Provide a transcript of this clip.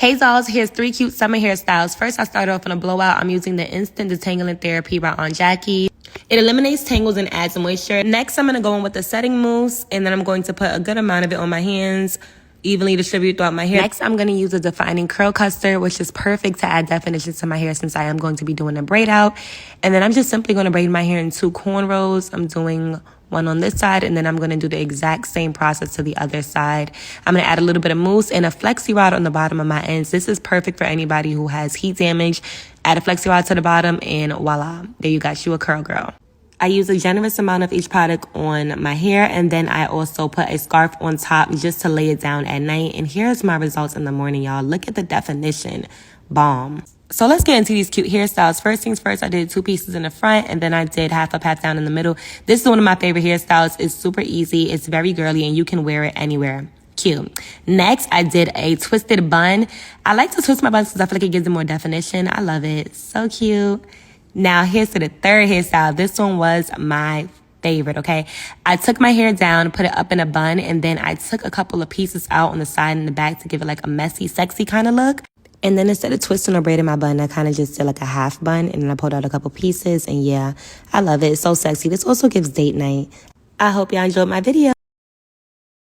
Hey dolls, here's 3 cute summer hairstyles. First, I started off on a blowout. I'm using the Instant Detangling Therapy by Aunt Jackie. It eliminates tangles and adds moisture. Next, I'm going to go in with the setting mousse, and then I'm going to put a good amount of it on my hands, evenly distribute throughout my hair. Next, I'm going to use a defining curl custard, which is perfect to add definition to my hair since I am going to be doing a braid out. And then I'm just simply going to braid my hair in 2 cornrows. I'm doing one on this side, and then I'm going to do the exact same process to the other side. I'm going to add a little bit of mousse and a flexi rod on the bottom of my ends. This is perfect for anybody who has heat damage. Add a flexi rod to the bottom, and voila, there you got you a curl girl. I use a generous amount of each product on my hair, and then I also put a scarf on top just to lay it down at night. And here's my results in the morning, y'all. Look at the definition. Bomb. So let's get into these cute hairstyles. First things first, I did 2 pieces in the front, and then I did half a pat down in the middle. This is one of my favorite hairstyles. It's super easy. It's very girly, and you can wear it anywhere. Cute. Next, I did a twisted bun. I like to twist my buns because I feel like it gives it more definition. I love it. So cute. Now, here's to the third hairstyle. This one was my favorite, okay? I took my hair down, put it up in a bun, and then I took a couple of pieces out on the side and the back to give it like a messy, sexy kind of look. And then instead of twisting or braiding my bun, I kind of just did like a half bun, and then I pulled out a couple pieces, and yeah, I love it. It's so sexy. This also gives date night. I hope y'all enjoyed my video.